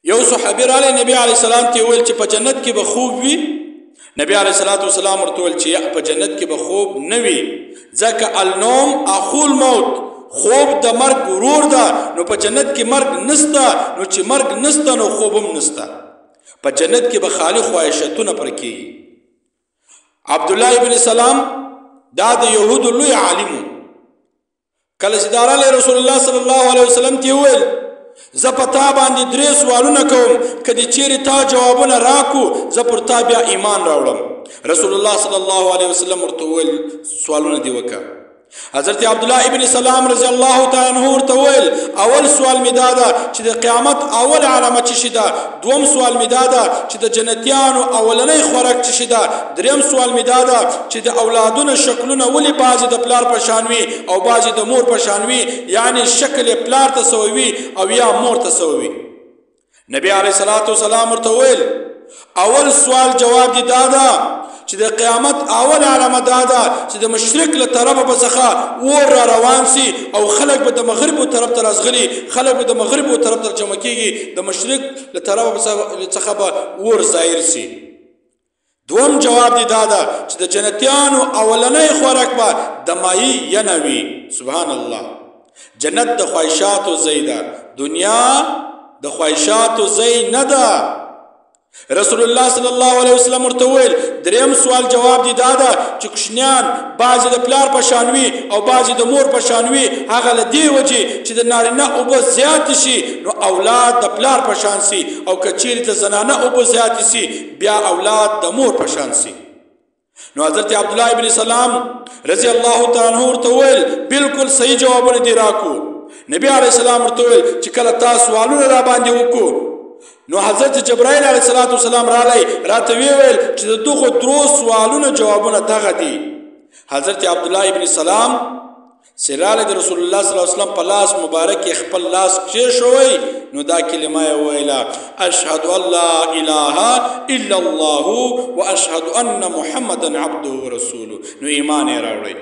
یو صحابي رالی نبی علیه السلام ته ویل چې په جنت کې به خوب وي. نبی علیه السلام ورته ویل چې په جنت کې به خوب نه وي، ځکه النوم اخو الموت، خوب د مرګ ورور ده. نو په جنت کې مرګ نسته، نو چې مرګ نسته نو خوب هم نسته. په جنت کې به خالق خواهشتونه پر کېږي. عبدالله ابن سلام دا د یهودو لوی عالم و. کله چې دا رالی رسول الله صلی الله علیه وسلم ته وویل زه په تا باندې 3 سوالونه کوم، که دې چیرې تا جوابونه راکو زه پر تا بیا ایمان راوړم. رسول الله صلی الله علیه وسلم ورته وویل سوالونه دې وکړه. حضرت عبدالله ابن سلام رضی الله تعالی عنہ ورته وویل اول سوال می دا ده چې د قیامت اول علامه څه شي ده، دوم سوال می دا ده چې د جنتیانو اولنۍ خوراک څه شي ده، دریم سوال می دا ده چې د اولادونو شکلونه ولې بعضې د پلار په شان وي او بعضې د مور په شان وي، یعنی شکل یې پلار ته سوی وي او یا مور ته سوی وي. نبی علیه السلام ورته وویل اول سوال جواب دی دا ده چې د قیامت اول علامه دا ده چې د مشرق له طرفه به څخه اور را روان سي او خلک به د مغربو طرف ته راځغلي، خلک به د مغربو طرف ته جمع کېږي، د مشرق له طرفه څخه به اور ظاهر سي. دوم جواب دی دا ده چې د جنتیانو اولنۍ خوراک به د مایي ینه وي. سبحان الله. جنت د خواهشاتو ځای ده، دنیا د خواهشاتو ځای نه ده. رسول الله صلی الله علیه وسلم ورته وویل دریم سوال جواب دی دا ده چې کوچنیان بعضې د پلار په شان وي او بعضې د مور په شان وي، هغه له دې وجې چې د نارینه اوبه زیاتې شي نو اولاد د پلار په شان سي، او که چیرې د زنانه اوبه زیاتې سي بیا اولاد د مور په شان سي. نو حضرت عبدالله ابن سلام رضی الله تعالی عنہ ورته وویل بالکل صحیح جوابونه دې راکو. نبی علیه السلام ورته وویل چې کله تا سوالونه را باندې وکړو نو حضرت جبرائیل علیه السلام رالی راته ویل چې د دغو 3 سوالونو جوابونه دغه دي. حضرت عبدالله ابن سلام سراله د رسول الله صلی الله علیه وسلم په لاس مبارک خپل لاس کېښوی نو دا کلمه یې ویله اشهد ان لا اله الا الله واشهد ان محمدا عبده ورسوله. نو ایمان یې راوړی.